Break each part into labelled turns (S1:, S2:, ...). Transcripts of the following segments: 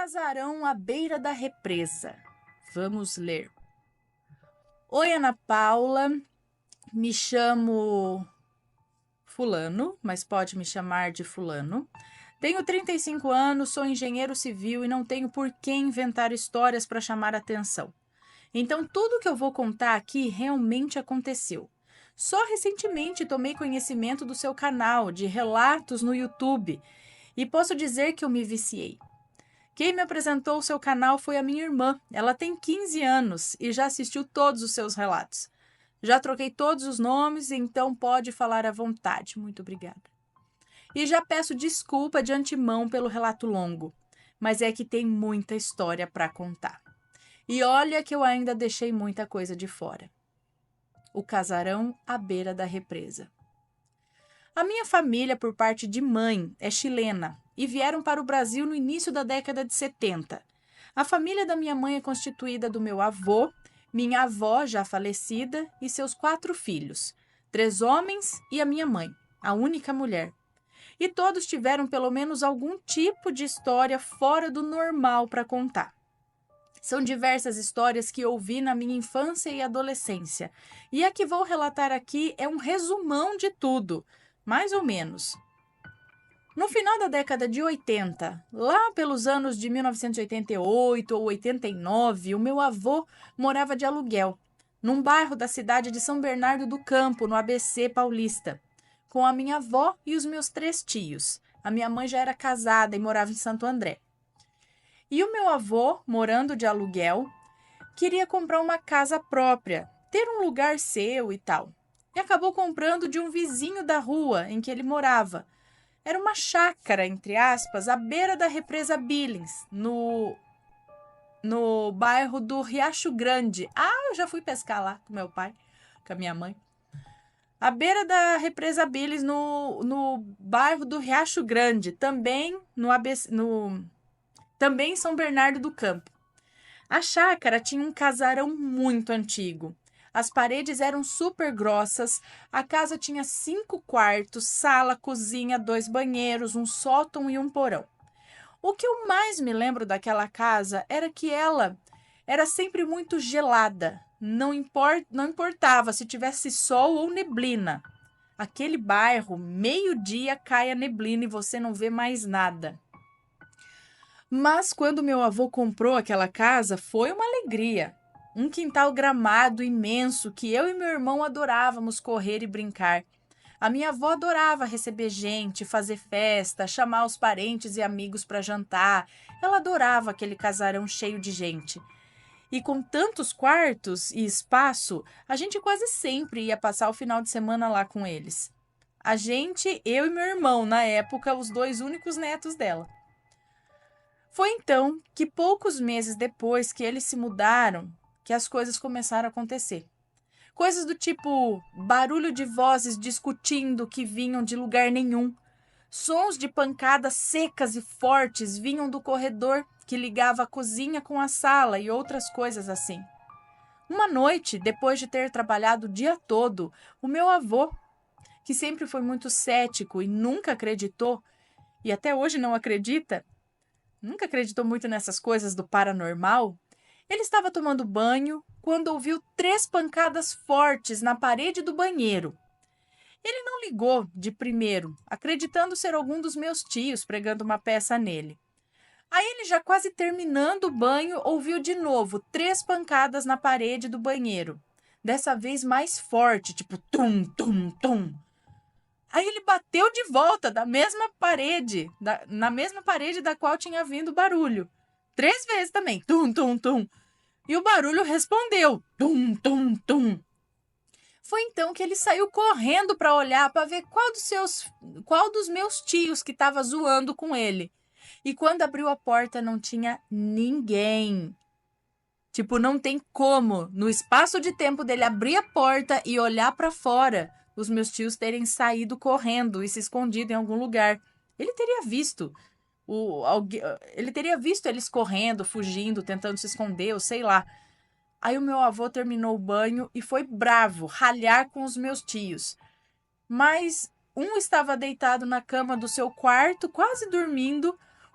S1: casarão à beira da represa. Vamos ler. Oi, Ana Paula. Me chamo Fulano, mas pode me chamar de Fulano. Tenho 35 anos, sou engenheiro civil e não tenho por que inventar histórias para chamar atenção. Então, tudo que eu vou contar aqui realmente aconteceu. Só recentemente tomei conhecimento do seu canal de relatos no YouTube e posso dizer que eu me viciei. Quem me apresentou o seu canal foi a minha irmã. Ela tem 15 anos e já assistiu todos os seus relatos. Já troquei todos os nomes, então pode falar à vontade. Muito obrigada. E já peço desculpa de antemão pelo relato longo, mas é que tem muita história para contar. E olha que eu ainda deixei muita coisa de fora. O casarão à beira da represa. A minha família, por parte de mãe, é chilena e vieram para o Brasil no início da década de 70. A família da minha mãe é constituída do meu avô, minha avó, já falecida, e seus 4 filhos, 3 homens e a minha mãe, a única mulher. E todos tiveram pelo menos algum tipo de história fora do normal para contar. São diversas histórias que ouvi na minha infância e adolescência, e a que vou relatar aqui é um resumão de tudo, mais ou menos. No final da década de 80, lá pelos anos de 1988 ou 89, o meu avô morava de aluguel, num bairro da cidade de São Bernardo do Campo, no ABC paulista, com a minha avó e os meus 3 tios. A minha mãe já era casada e morava em Santo André. E o meu avô, morando de aluguel, queria comprar uma casa própria, ter um lugar seu e tal. E acabou comprando de um vizinho da rua em que ele morava. Era uma chácara, entre aspas, à beira da represa Billings, no bairro do Riacho Grande. Ah, eu já fui pescar lá com meu pai, com a minha mãe. À beira da represa Billings, no bairro do Riacho Grande, também também em São Bernardo do Campo. A chácara tinha um casarão muito antigo. As paredes eram super grossas, a casa tinha 5 quartos, sala, cozinha, 2 banheiros, um sótão e um porão. O que eu mais me lembro daquela casa era que ela era sempre muito gelada. Não importava se tivesse sol ou neblina. Aquele bairro, meio-dia cai a neblina e você não vê mais nada. Mas quando meu avô comprou aquela casa, foi uma alegria. Um quintal gramado imenso que eu e meu irmão adorávamos correr e brincar. A minha avó adorava receber gente, fazer festa, chamar os parentes e amigos para jantar. Ela adorava aquele casarão cheio de gente. E com tantos quartos e espaço, a gente quase sempre ia passar o final de semana lá com eles. A gente, eu e meu irmão, na época, os 2 únicos netos dela. Foi então que poucos meses depois que eles se mudaram, que as coisas começaram a acontecer. Coisas do tipo barulho de vozes discutindo que vinham de lugar nenhum. Sons de pancadas secas e fortes vinham do corredor que ligava a cozinha com a sala e outras coisas assim. Uma noite, depois de ter trabalhado o dia todo, o meu avô, que sempre foi muito cético e nunca acreditou, e até hoje não acredita, nunca acreditou muito nessas coisas do paranormal, ele estava tomando banho quando ouviu 3 pancadas fortes na parede do banheiro. Ele não ligou de primeiro, acreditando ser algum dos meus tios pregando uma peça nele. Aí ele, já quase terminando o banho, ouviu de novo 3 pancadas na parede do banheiro. Dessa vez mais forte, tipo tum, tum, tum. Aí ele bateu de volta da mesma parede, na mesma parede da qual tinha vindo o barulho. 3 vezes também, tum, tum, tum. E o barulho respondeu, tum, tum, tum. Foi então que ele saiu correndo para olhar, para ver qual dos meus tios que estava zoando com ele. E quando abriu a porta não tinha ninguém. Tipo, não tem como, no espaço de tempo dele abrir a porta e olhar para fora, os meus tios terem saído correndo e se escondido em algum lugar. Ele teria visto ele teria visto eles correndo, fugindo, tentando se esconder, ou sei lá. Aí o meu avô terminou o banho e foi bravo, ralhar com os meus tios. Mas um estava deitado na cama do seu quarto, quase dormindo.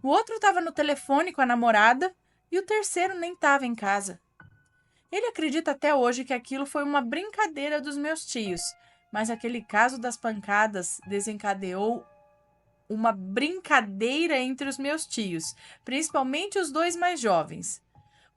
S1: O outro estava no telefone com a namorada e o terceiro nem estava em casa. Ele acredita até hoje que aquilo foi uma brincadeira dos meus tios, mas aquele caso das pancadas desencadeou uma brincadeira entre os meus tios, principalmente os dois mais jovens.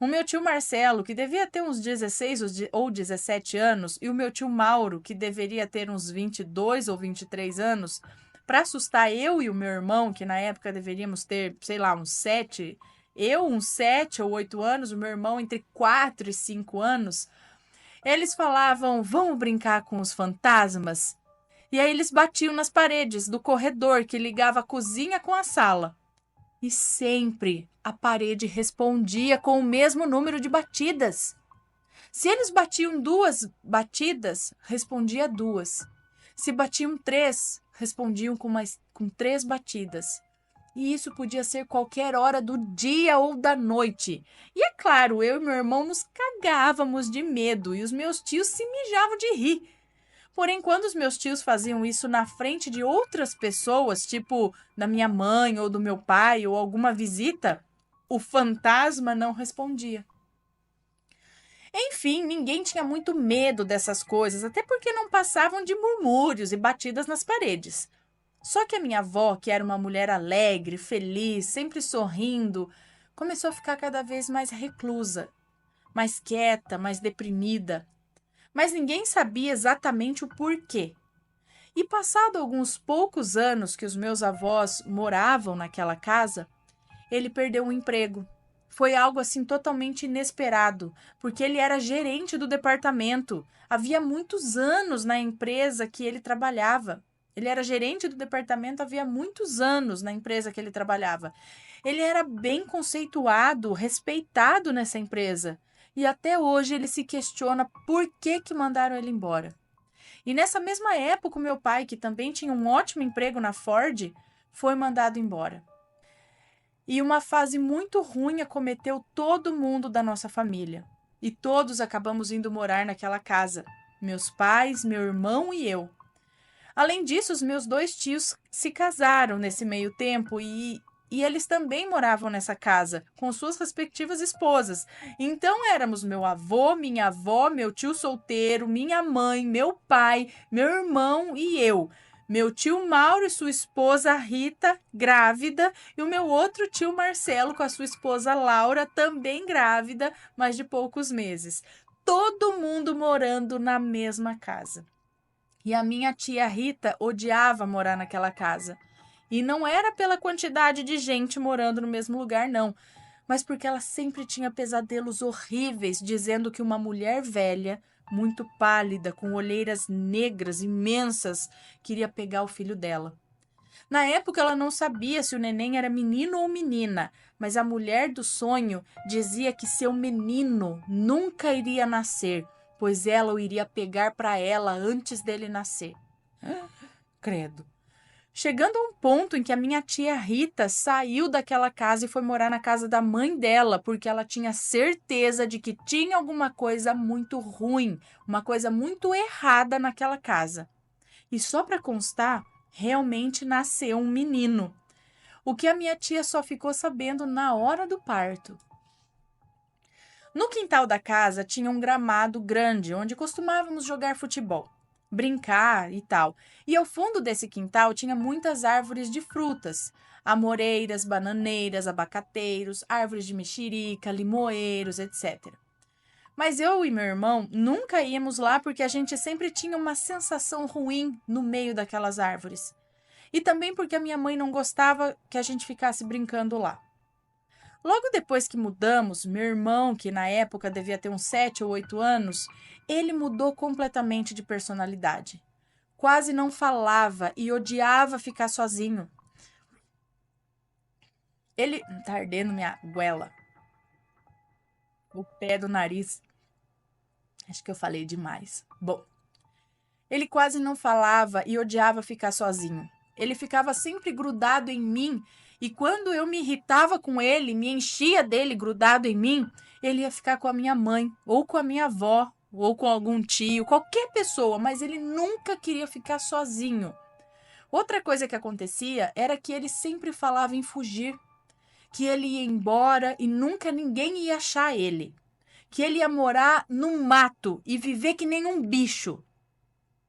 S1: O meu tio Marcelo, que devia ter uns 16 ou 17 anos, e o meu tio Mauro, que deveria ter uns 22 ou 23 anos, para assustar eu e o meu irmão, que na época deveríamos ter, sei lá, uns 7, eu uns 7 ou 8 anos, o meu irmão entre 4 e 5 anos, eles falavam: "Vamos brincar com os fantasmas?" E aí eles batiam nas paredes do corredor que ligava a cozinha com a sala. E sempre a parede respondia com o mesmo número de batidas. Se eles batiam 2 batidas, respondia 2. Se batiam 3, respondiam com 3 batidas. E isso podia ser qualquer hora do dia ou da noite. E é claro, eu e meu irmão nos cagávamos de medo e os meus tios se mijavam de rir. Porém, quando os meus tios faziam isso na frente de outras pessoas, tipo da minha mãe ou do meu pai ou alguma visita, o fantasma não respondia. Enfim, ninguém tinha muito medo dessas coisas, até porque não passavam de murmúrios e batidas nas paredes. Só que a minha avó, que era uma mulher alegre, feliz, sempre sorrindo, começou a ficar cada vez mais reclusa, mais quieta, mais deprimida. Mas ninguém sabia exatamente o porquê. E passado alguns poucos anos que os meus avós moravam naquela casa, ele perdeu o emprego. Foi algo assim totalmente inesperado, porque ele era gerente do departamento. Havia muitos anos na empresa que ele trabalhava. Ele era gerente do departamento havia muitos anos na empresa que ele trabalhava. Ele era bem conceituado, respeitado nessa empresa. E até hoje ele se questiona por que mandaram ele embora. E nessa mesma época, o meu pai, que também tinha um ótimo emprego na Ford, foi mandado embora. E uma fase muito ruim acometeu todo mundo da nossa família. E todos acabamos indo morar naquela casa. Meus pais, meu irmão e eu. Além disso, os meus 2 tios se casaram nesse meio tempo e eles também moravam nessa casa, com suas respectivas esposas. Então éramos meu avô, minha avó, meu tio solteiro, minha mãe, meu pai, meu irmão e eu. Meu tio Mauro e sua esposa Rita, grávida, e o meu outro tio Marcelo com a sua esposa Laura, também grávida, mas de poucos meses. Todo mundo morando na mesma casa. E a minha tia Rita odiava morar naquela casa. E não era pela quantidade de gente morando no mesmo lugar, não, mas porque ela sempre tinha pesadelos horríveis, dizendo que uma mulher velha, muito pálida, com olheiras negras imensas, queria pegar o filho dela. Na época, ela não sabia se o neném era menino ou menina, mas a mulher do sonho dizia que seu menino nunca iria nascer, pois ela o iria pegar para ela antes dele nascer. Credo. Chegando a um ponto em que a minha tia Rita saiu daquela casa e foi morar na casa da mãe dela, porque ela tinha certeza de que tinha alguma coisa muito ruim, uma coisa muito errada naquela casa. E só para constar, realmente nasceu um menino, o que a minha tia só ficou sabendo na hora do parto. No quintal da casa tinha um gramado grande onde costumávamos jogar futebol, brincar e tal. E ao fundo desse quintal tinha muitas árvores de frutas, amoreiras, bananeiras, abacateiros, árvores de mexerica, limoeiros, etc. Mas eu e meu irmão nunca íamos lá porque a gente sempre tinha uma sensação ruim no meio daquelas árvores. E também porque a minha mãe não gostava que a gente ficasse brincando lá. Logo depois que mudamos, meu irmão, que na época devia ter uns 7 ou 8 anos, ele mudou completamente de personalidade. Quase não falava e odiava ficar sozinho. Ele... Tá ardendo minha goela. O pé do nariz. Acho que eu falei demais. Bom, ele quase não falava e odiava ficar sozinho. Ele ficava sempre grudado em mim e quando eu me irritava com ele, me enchia dele grudado em mim, ele ia ficar com a minha mãe, ou com a minha avó, ou com algum tio, qualquer pessoa, mas ele nunca queria ficar sozinho. Outra coisa que acontecia era que ele sempre falava em fugir. que ele ia embora e nunca ninguém ia achar ele, que ele ia morar no mato e viver que nem um bicho.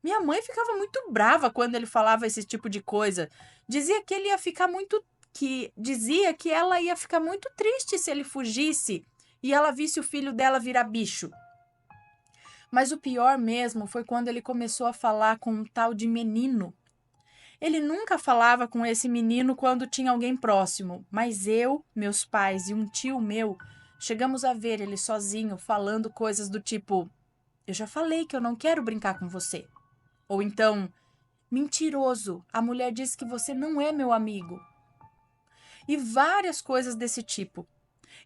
S1: Minha mãe ficava muito brava quando ele falava esse tipo de coisa. Dizia que ela ia ficar muito triste se ele fugisse e ela visse o filho dela virar bicho. Mas o pior mesmo foi quando ele começou a falar com um tal de menino. Ele nunca falava com esse menino quando tinha alguém próximo, mas eu, meus pais e um tio meu chegamos a ver ele sozinho falando coisas do tipo: eu já falei que eu não quero brincar com você. Ou então: mentiroso, a mulher disse que você não é meu amigo. E várias coisas desse tipo.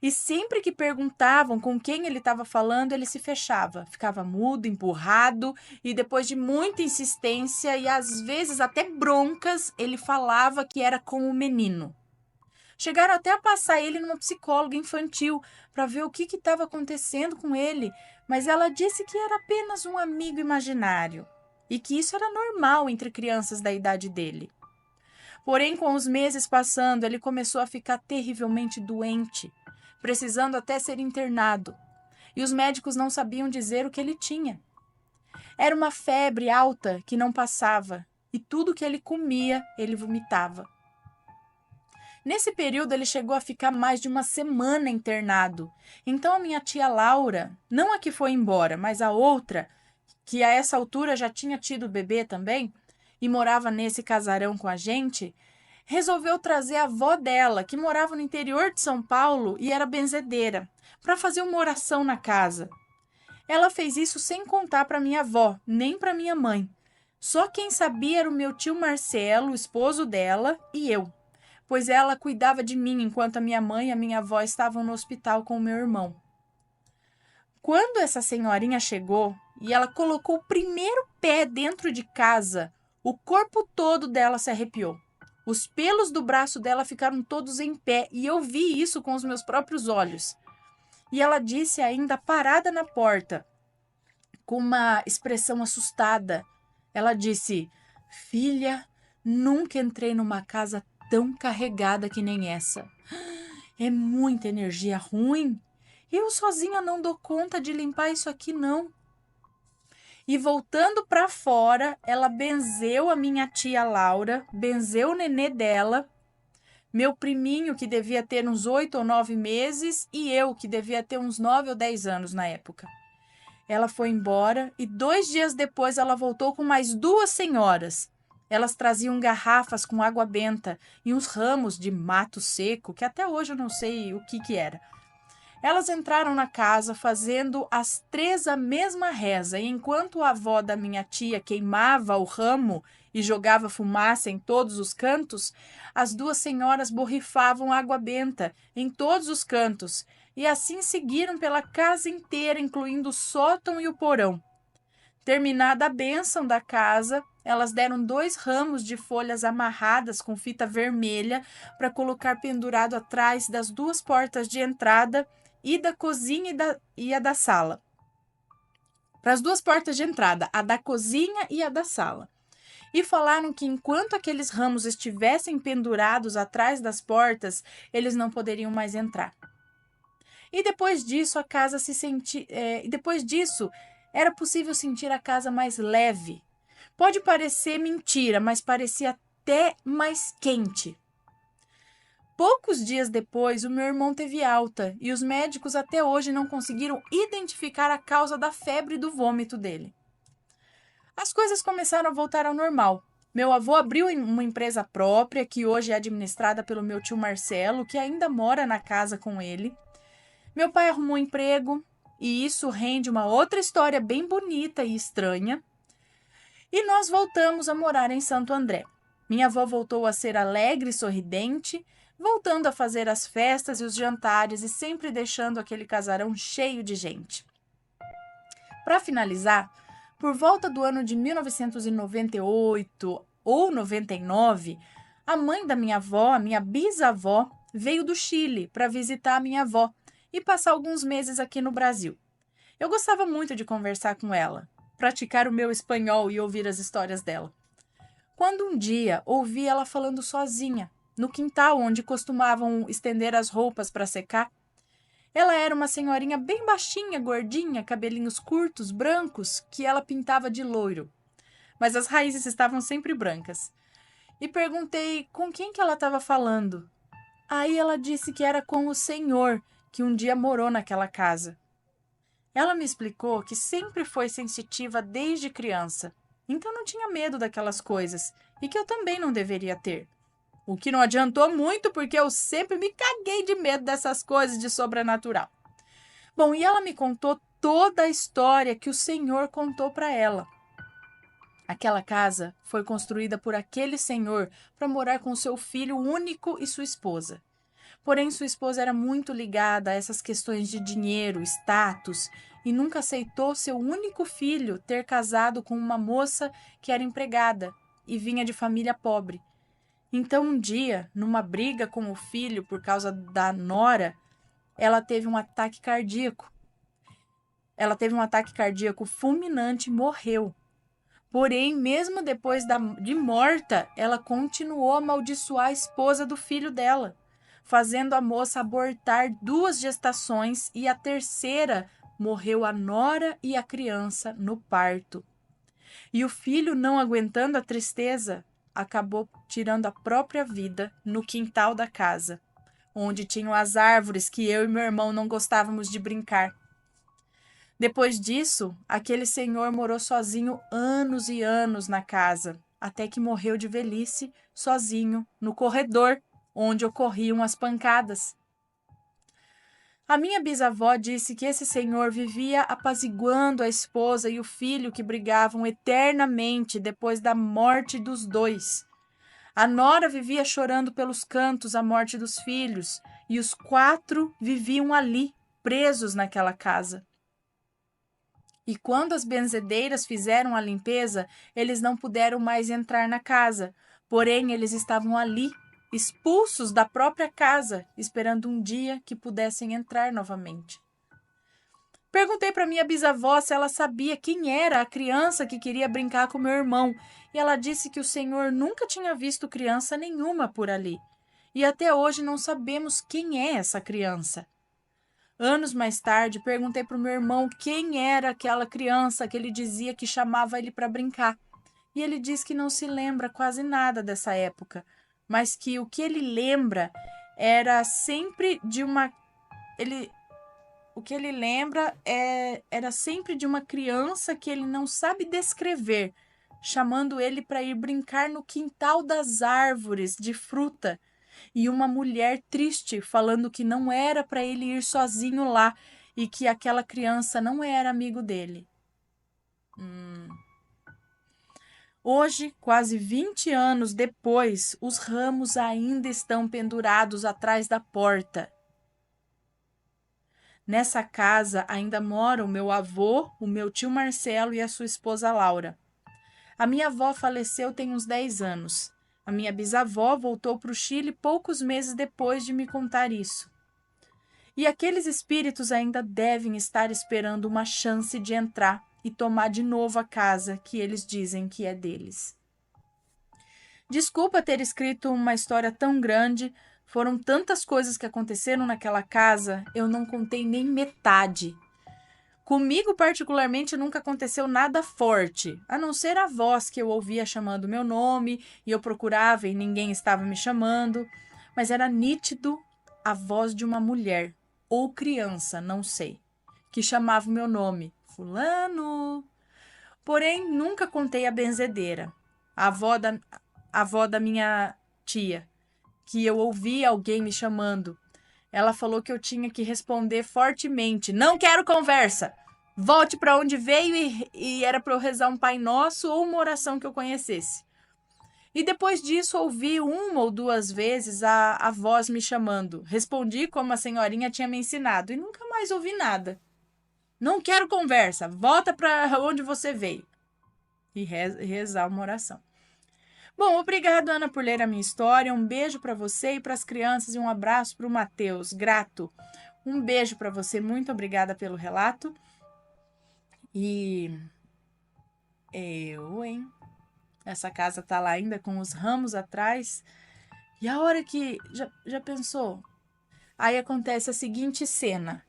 S1: E sempre que perguntavam com quem ele estava falando, ele se fechava, ficava mudo, empurrado, e depois de muita insistência e às vezes até broncas, ele falava que era com o menino. Chegaram até a passar ele numa psicóloga infantil para ver o que estava acontecendo com ele, mas ela disse que era apenas um amigo imaginário e que isso era normal entre crianças da idade dele. Porém, com os meses passando, ele começou a ficar terrivelmente doente, precisando até ser internado, e os médicos não sabiam dizer o que ele tinha. Era uma febre alta que não passava, e tudo que ele comia, ele vomitava. Nesse período, ele chegou a ficar mais de uma semana internado. Então, a minha tia Laura, não a que foi embora, mas a outra, que a essa altura já tinha tido bebê também, e morava nesse casarão com a gente, resolveu trazer a avó dela, que morava no interior de São Paulo e era benzedeira, para fazer uma oração na casa. Ela fez isso sem contar para minha avó, nem para minha mãe. Só quem sabia era o meu tio Marcelo, o esposo dela, e eu, pois ela cuidava de mim enquanto a minha mãe e a minha avó estavam no hospital com o meu irmão. Quando essa senhorinha chegou e ela colocou o primeiro pé dentro de casa, o corpo todo dela se arrepiou. Os pelos do braço dela ficaram todos em pé e eu vi isso com os meus próprios olhos. E ela disse ainda parada na porta, com uma expressão assustada. Ela disse: filha, nunca entrei numa casa tão carregada que nem essa. É muita energia ruim. Eu sozinha não dou conta de limpar isso aqui, não. E voltando para fora, ela benzeu a minha tia Laura, benzeu o nenê dela, meu priminho, que devia ter uns 8 ou 9 meses, e eu, que devia ter uns 9 ou 10 anos na época. Ela foi embora e 2 dias depois ela voltou com mais 2 senhoras. Elas traziam garrafas com água benta e uns ramos de mato seco, que até hoje eu não sei o que era. Elas entraram na casa fazendo as 3 a mesma reza, e enquanto a avó da minha tia queimava o ramo e jogava fumaça em todos os cantos, as 2 senhoras borrifavam água benta em todos os cantos, e assim seguiram pela casa inteira, incluindo o sótão e o porão. Terminada a bênção da casa, elas deram 2 ramos de folhas amarradas com fita vermelha para colocar pendurado atrás das 2 portas de entrada e da cozinha e a da sala. Para as 2 portas de entrada, a da cozinha e a da sala. E falaram que enquanto aqueles ramos estivessem pendurados atrás das portas, eles não poderiam mais entrar. E depois disso, depois disso, era possível sentir a casa mais leve. Pode parecer mentira, mas parecia até mais quente. Poucos dias depois, o meu irmão teve alta e os médicos até hoje não conseguiram identificar a causa da febre e do vômito dele. As coisas começaram a voltar ao normal. Meu avô abriu uma empresa própria, que hoje é administrada pelo meu tio Marcelo, que ainda mora na casa com ele. Meu pai arrumou um emprego, e isso rende uma outra história bem bonita e estranha. E nós voltamos a morar em Santo André. Minha avó voltou a ser alegre e sorridente, voltando a fazer as festas e os jantares e sempre deixando aquele casarão cheio de gente. Para finalizar, por volta do ano de 1998 ou 99, a mãe da minha avó, a minha bisavó, veio do Chile para visitar a minha avó e passar alguns meses aqui no Brasil. Eu gostava muito de conversar com ela, praticar o meu espanhol e ouvir as histórias dela. Quando um dia ouvi ela falando sozinha, no quintal onde costumavam estender as roupas para secar. Ela era uma senhorinha bem baixinha, gordinha, cabelinhos curtos, brancos, que ela pintava de loiro, mas as raízes estavam sempre brancas. E perguntei com quem que ela estava falando. Aí ela disse que era com o senhor que um dia morou naquela casa. Ela me explicou que sempre foi sensitiva desde criança, então não tinha medo daquelas coisas e que eu também não deveria ter. O que não adiantou muito porque eu sempre me caguei de medo dessas coisas de sobrenatural. Bom, e ela me contou toda a história que o senhor contou para ela. Aquela casa foi construída por aquele senhor para morar com seu filho único e sua esposa. Porém, sua esposa era muito ligada a essas questões de dinheiro, status, e nunca aceitou seu único filho ter casado com uma moça que era empregada e vinha de família pobre. Então, um dia, numa briga com o filho por causa da nora, ela teve um ataque cardíaco. Ela teve um ataque cardíaco fulminante e morreu. Porém, mesmo depois de morta, ela continuou a amaldiçoar a esposa do filho dela, fazendo a moça abortar 2 gestações e a terceira morreu a nora e a criança no parto. E o filho, não aguentando a tristeza, acabou tirando a própria vida no quintal da casa, onde tinham as árvores que eu e meu irmão não gostávamos de brincar. Depois disso, aquele senhor morou sozinho anos e anos na casa, até que morreu de velhice, sozinho, no corredor, onde ocorriam as pancadas. A minha bisavó disse que esse senhor vivia apaziguando a esposa e o filho que brigavam eternamente depois da morte dos 2. A nora vivia chorando pelos cantos a morte dos filhos, e os 4 viviam ali, presos naquela casa. E quando as benzedeiras fizeram a limpeza, eles não puderam mais entrar na casa. Porém, eles estavam ali, expulsos da própria casa, esperando um dia que pudessem entrar novamente. Perguntei para minha bisavó se ela sabia quem era a criança que queria brincar com meu irmão, e ela disse que o senhor nunca tinha visto criança nenhuma por ali. E até hoje não sabemos quem é essa criança. Anos mais tarde, perguntei para o meu irmão quem era aquela criança que ele dizia que chamava ele para brincar. E ele diz que não se lembra quase nada dessa época, mas que o que ele lembra era sempre de uma. O que ele lembra era sempre de uma criança que ele não sabe descrever, chamando ele para ir brincar no quintal das árvores de fruta. E uma mulher triste falando que não era para ele ir sozinho lá e que aquela criança não era amigo dele. Hoje, quase 20 anos depois, os ramos ainda estão pendurados atrás da porta. Nessa casa ainda moram o meu avô, o meu tio Marcelo e a sua esposa Laura. A minha avó faleceu tem uns 10 anos. A minha bisavó voltou para o Chile poucos meses depois de me contar isso. E aqueles espíritos ainda devem estar esperando uma chance de entrar e tomar de novo a casa que eles dizem que é deles. Desculpa ter escrito uma história tão grande, foram tantas coisas que aconteceram naquela casa, eu não contei nem metade. Comigo, particularmente, nunca aconteceu nada forte, a não ser a voz que eu ouvia chamando meu nome e eu procurava e ninguém estava me chamando, mas era nítido a voz de uma mulher, ou criança, não sei, que chamava o meu nome, fulano. Porém, nunca contei a benzedeira, a avó da minha tia, que eu ouvi alguém me chamando. Ela falou que eu tinha que responder fortemente: não quero conversa! Volte para onde veio e era para eu rezar um Pai Nosso ou uma oração que eu conhecesse. E depois disso ouvi 1 ou 2 vezes a voz me chamando. Respondi como a senhorinha tinha me ensinado e nunca mais ouvi nada. Não quero conversa, volta para onde você veio. E rezar uma oração. Bom, obrigado, Ana, por ler a minha história. Um beijo para você e para as crianças e um abraço para o Matheus. Grato. Um beijo para você. Muito obrigada pelo relato. E hein? Essa casa tá lá ainda com os ramos atrás. E a hora que... Já pensou? Aí acontece a seguinte cena.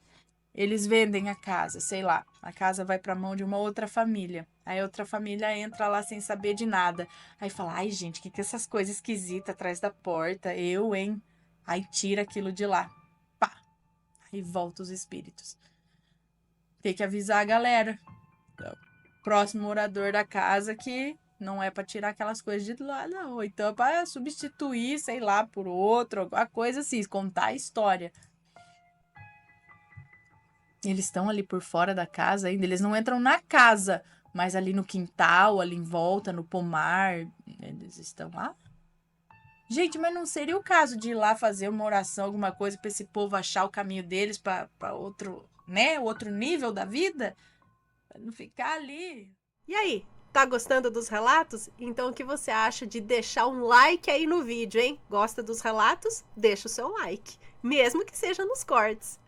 S1: Eles vendem a casa, sei lá. A casa vai pra mão de uma outra família. Aí a outra família entra lá sem saber de nada. Aí fala, ai gente, que é essas coisas esquisitas atrás da porta? Eu, hein? Aí tira aquilo de lá. Pá! Aí volta os espíritos. Tem que avisar a galera. Próximo morador da casa que não é pra tirar aquelas coisas de lá, não. Então é pra substituir, sei lá, por outro, alguma coisa assim, contar a história. Eles estão ali por fora da casa ainda, eles não entram na casa, mas ali no quintal, ali em volta, no pomar, eles estão lá. Gente, mas não seria o caso de ir lá fazer uma oração, alguma coisa para esse povo achar o caminho deles para outro, né, outro nível da vida? Pra não ficar ali.
S2: E aí, tá gostando dos relatos? Então o que você acha de deixar um like aí no vídeo, hein? Gosta dos relatos? Deixa o seu like, mesmo que seja nos cortes.